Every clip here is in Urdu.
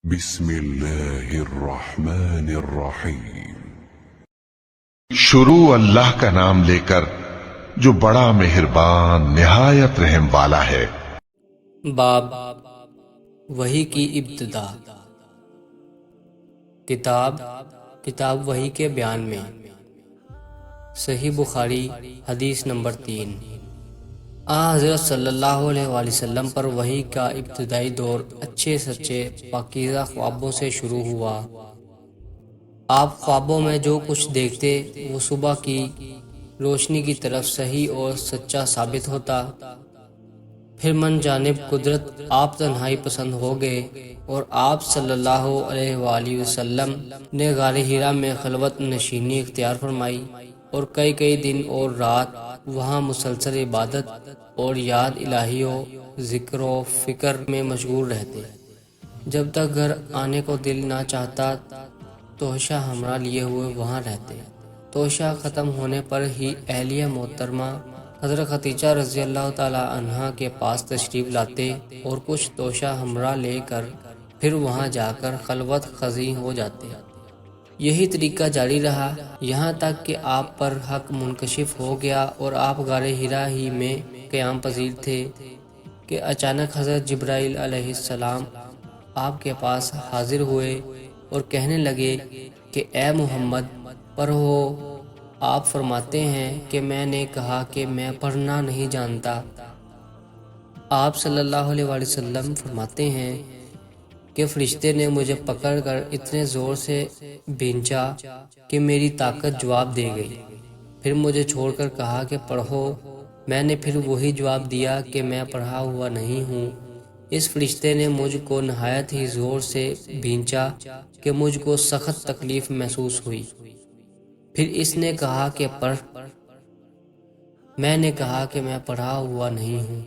بسم اللہ الرحمن الرحیم۔ شروع اللہ کا نام لے کر جو بڑا مہربان نہایت رحم والا ہے۔ باب وحی کی ابتدا۔ کتاب وحی کے بیان میں۔ صحیح بخاری حدیث نمبر 3۔ حضرت صلی اللہ علیہ وآلہ وسلم پر وحی کا ابتدائی دور اچھے سچے پاکیزہ خوابوں سے شروع ہوا۔ آپ خوابوں میں جو کچھ دیکھتے وہ صبح کی روشنی کی طرف صحیح اور سچا ثابت ہوتا۔ پھر من جانب قدرت آپ تنہائی پسند ہو گئے اور آپ صلی اللہ علیہ وآلہ وسلم نے غار حرا میں خلوت نشینی اختیار فرمائی اور کئی دن اور رات وہاں مسلسل عبادت اور یاد الہی و ذکر و فکر میں مشغول رہتے۔ جب تک گھر آنے کو دل نہ چاہتا توشہ ہمراہ لیے ہوئے وہاں رہتے۔ توشہ ختم ہونے پر ہی اہلیہ محترمہ حضرت خدیجہ رضی اللہ تعالی عنہا کے پاس تشریف لاتے اور کچھ توشہ ہمراہ لے کر پھر وہاں جا کر خلوت خضی ہو جاتے۔ یہی طریقہ جاری رہا یہاں تک کہ آپ پر حق منکشف ہو گیا اور آپ غار حرا ہی میں قیام پذیر تھے کہ اچانک حضرت جبرائیل علیہ السلام آپ کے پاس حاضر ہوئے اور کہنے لگے کہ اے محمد پڑھو۔ آپ فرماتے ہیں کہ میں نے کہا کہ میں پڑھنا نہیں جانتا۔ آپ صلی اللہ علیہ وآلہ وسلم فرماتے ہیں کہ فرشتے نے مجھے پکڑ کر اتنے زور سے بھینچا کہ میری طاقت جواب دے گئی۔ پھر مجھے چھوڑ کر کہا کہ پڑھو۔ میں نے پھر وہی جواب دیا کہ میں پڑھا ہوا نہیں ہوں۔ اس فرشتے نے مجھ کو نہایت ہی زور سے بھینچا کہ مجھ کو سخت تکلیف محسوس ہوئی۔ پھر اس نے کہا کہ پڑھ۔ میں نے کہا کہ میں پڑھا ہوا نہیں ہوں۔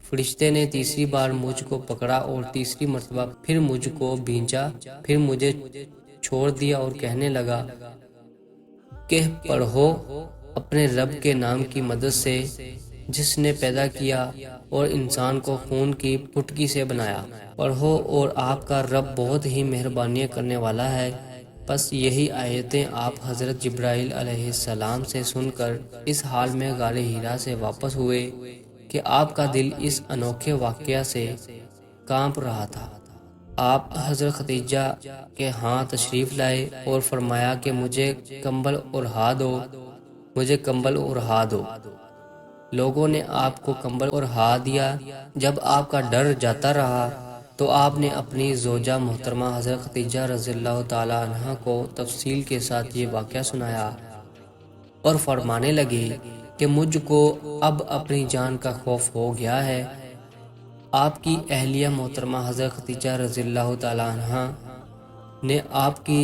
فرشتے نے تیسری بار مجھ کو پکڑا اور تیسری مرتبہ پھر مجھ کو بھینچا، پھر مجھے چھوڑ دیا اور کہنے لگا کہ پڑھو اپنے رب کے نام کی مدد سے جس نے پیدا کیا اور انسان کو خون کی پٹکی سے بنایا۔ پڑھو اور آپ کا رب بہت ہی مہربانی کرنے والا ہے۔ بس یہی آیتیں آپ حضرت جبرائیل علیہ السلام سے سن کر اس حال میں غار حرا سے واپس ہوئے کہ آپ کا دل اس انوکھے واقعہ سے کانپ رہا تھا۔ آپ حضرت خدیجہ کے ہاں تشریف لائے اور فرمایا کہ مجھے کمبل اڑا دو۔ لوگوں نے آپ کو کمبل اڑا دیا۔ جب آپ کا ڈر جاتا رہا تو آپ نے اپنی زوجہ محترمہ حضرت خدیجہ رضی اللہ تعالی عنہا کو تفصیل کے ساتھ یہ واقعہ سنایا اور فرمانے لگے کہ مجھ کو اب اپنی جان کا خوف ہو گیا ہے۔ آپ کی اہلیہ محترمہ حضرت خدیجہ رضی اللہ تعالی عنہا نے آپ کی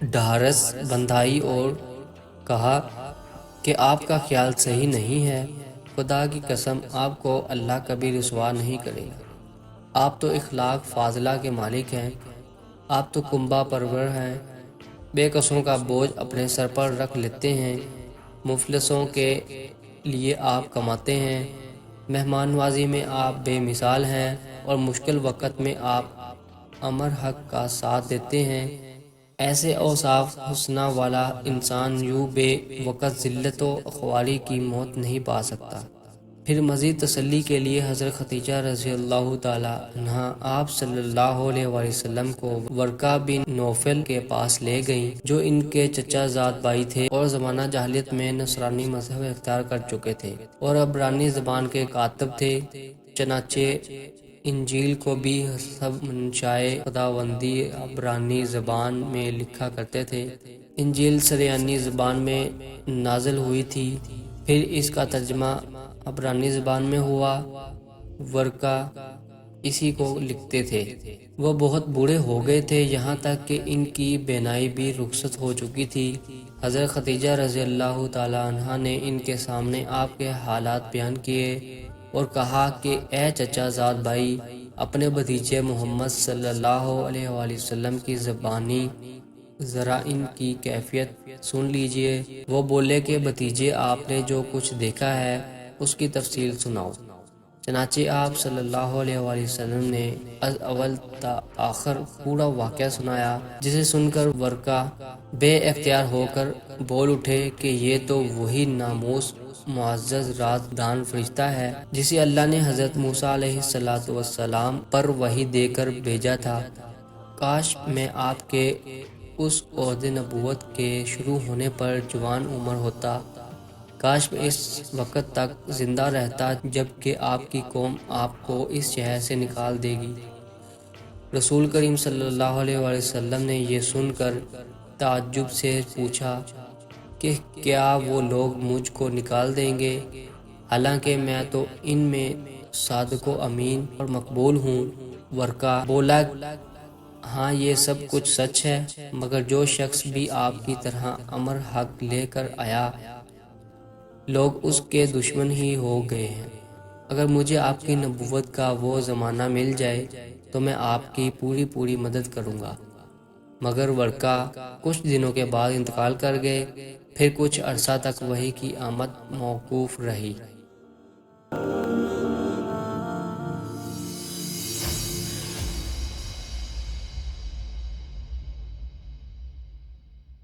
ڈھارس بندھائی اور کہا کہ آپ کا خیال صحیح نہیں ہے۔ خدا کی قسم آپ کو اللہ کبھی رسوا نہیں کرے گا۔ آپ تو اخلاق فاضلہ کے مالک ہیں۔ آپ تو کنبہ پرور ہیں۔ بے کسوں کا بوجھ اپنے سر پر رکھ لیتے ہیں۔ مفلسوں کے لیے آپ کماتے ہیں۔ مہمان نوازی میں آپ بے مثال ہیں اور مشکل وقت میں آپ امر حق کا ساتھ دیتے ہیں۔ ایسے اوصاف حسنہ والا انسان یوں بے وقت ذلت و خواری کی موت نہیں پا سکتا۔ پھر مزید تسلی کے لیے حضرت خدیجہ رضی اللہ تعالی عنہا آپ صلی اللہ علیہ وآلہ وسلم کو ورقہ بن نوفل کے پاس لے گئیں جو ان کے چچا زاد بھائی تھے اور زمانہ جاہلیت میں نصرانی مذہب اختیار کر چکے تھے اور عبرانی زبان کے کاتب تھے۔ چنانچہ انجیل کو بھی حسب منشائے خداوندی عبرانی زبان میں لکھا کرتے تھے۔ انجیل سریانی زبان میں نازل ہوئی تھی، پھر اس کا ترجمہ عبرانی زبان میں ہوا۔ ورقہ اسی کو لکھتے تھے۔ وہ بہت بوڑھے ہو گئے تھے یہاں تک کہ ان کی بینائی بھی رخصت ہو چکی تھی۔ حضرت خدیجہ رضی اللہ تعالی عنہا نے ان کے سامنے آپ کے حالات بیان کیے اور کہا کہ اے چچا زاد بھائی، اپنے بھتیجے محمد صلی اللہ علیہ وآلہ وسلم کی زبانی ذرا ان کی کیفیت سن لیجئے۔ وہ بولے کہ بھتیجے آپ نے جو کچھ دیکھا ہے اس کی تفصیل سناؤ۔ چنانچہ آپ صلی اللہ علیہ وآلہ وسلم نے از اول تا آخر پورا واقعہ سنایا، جسے سن کر ورقہ بے اختیار ہو کر بول اٹھے کہ یہ تو وہی ناموس معزز رات دان فرشتہ ہے جسے اللہ نے حضرت موسیٰ علیہ السلام پر وحی دے کر بھیجا تھا۔ کاش میں آپ کے اس عہد نبوت کے شروع ہونے پر جوان عمر ہوتا، کاش میں اس وقت تک زندہ رہتا جب کہ آپ کی قوم آپ کو اس شہر سے نکال دے گی۔ رسول کریم صلی اللہ علیہ وآلہ وسلم نے یہ سن کر تعجب سے پوچھا کہ کیا وہ لوگ مجھ کو نکال دیں گے، حالانکہ میں تو ان میں صادق و امین اور مقبول ہوں؟ ورقہ بولا، ہاں یہ سب کچھ سچ ہے، مگر جو شخص بھی آپ کی طرح امر حق لے کر آیا، لوگ اس کے دشمن ہی ہو گئے ہیں۔ اگر مجھے آپ کی نبوت کا وہ زمانہ مل جائے تو میں آپ کی پوری مدد کروں گا۔ مگر ورقہ کچھ دنوں کے بعد انتقال کر گئے، پھر کچھ عرصہ تک وحی کی آمد موقوف رہی۔